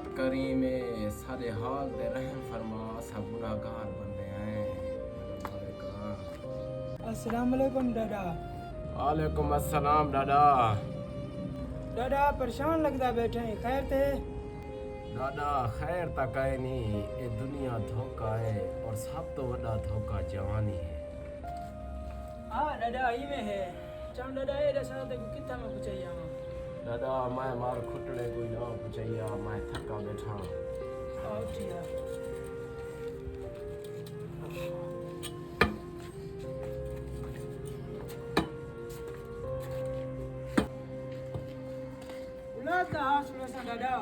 ज़ात करीम सारे हाल दे रहम फरमा सब गुनाहगार बंदे हैं। अस्सलाम वालेकुम दादा। वालेकुम अस्सलाम दादा। दादा परेशान लगता बैठे हैं, खैर थे? दादा खैर तक है नहीं, ये दुनिया धोखा है और सब तो बड़ा धोखा जवानी है। हाँ दादा ही में है। चल दादा ये दशा तक कितना में पूछिए हम। दादा मैं मार खुटड़े कोई ना पूछिया, मैं थका बैठा। आओ ठीक है। औलाद का हाल सुनो सा दादा।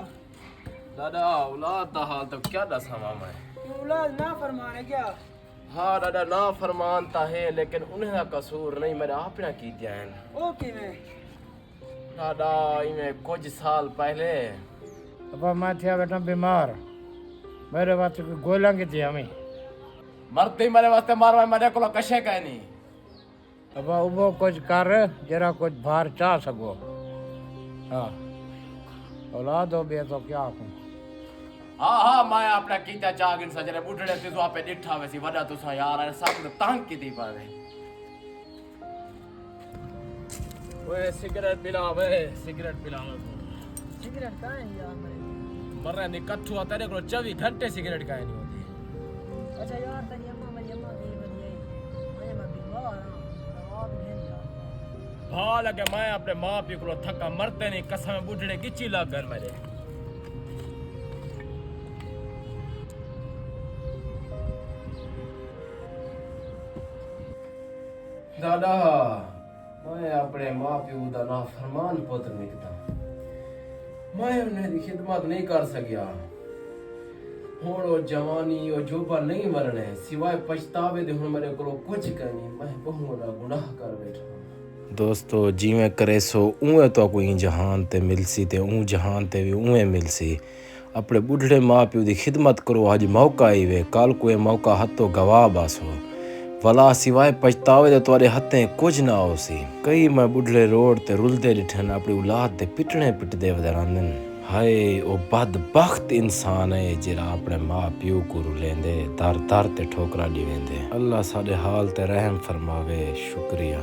दादा औलाद दा हाल तो क्या दसावा मैं। ये औलाद ना फरमाने क्या? हाँ दादा ना फरमानता है लेकिन उन्हें का कसूर नहीं, मेरा अपना की जान। ओके में दादा इन्हें कुछ साल पहले अब मैं थिया बेटा बीमार, मेरे वास्ते कोई गोला की थी हमें। मरते मेरे वास्ते मारवा मेरे को कशे कहनी। अब वो कुछ कर जरा कुछ बाहर चाह सको। हाँ औलाद हो गया तो क्या आखूं। हाँ मैं अपना कीता चागिन सजरे बुढ़ड़े ते तो आपे डिठा वैसी वडा तुसा यार है सब तंग की दी पावे। ओए सिगरेट पिला वे, सिगरेट पिला वे। सिगरेट का है यार मैं। मरने नी कट्ठू तेरे को 24 घंटे सिगरेट का नहीं होती। अच्छा यार तेरी अम्मा मेरी अम्मा की बनी है। मैं बीमार हूं, दवा भी नहीं यार। भा लगे मैं अपने माँ पियो को थका मरते नहीं कसम बुढ़ड़े गिची लग गन मेरे। दादा मैं अपने माँ प्यो का ना फरमान पुत्र निकता, मैं उन्हें खिदमत नहीं कर सकिया। हुण वो जवानी वो जोबा नहीं मरने सिवाय पछतावे दे हुण मेरे को कुछ कहनी, मैं बहुत बड़ा गुनाह कर बैठा। दोस्तों जिवें करे सो उवें तो कोई जहान ते मिलसी ते ऊं जहान ते भी उवें मिलसी। अपने बुढ़ड़े माँ प्यो की खिदमत करो, अज मौका ही वे कल कोई मौका हथों गवा बासो भला सिवाय पछतावे दे तुहारे हथें कुछ ना हो सी। कई मैं बुढ़ड़े रोड ते रुलदे डिठन अपनी औलाद दे पिटने पिटदे वदरांदन। हाय ओ बदबख्त इंसान है जिरा अपने माँ प्यो को रुलेंदे दर दर ते ठोकरा दी वेंदे। अल्लाह साडे हाल ते रहम फरमावे। शुक्रिया।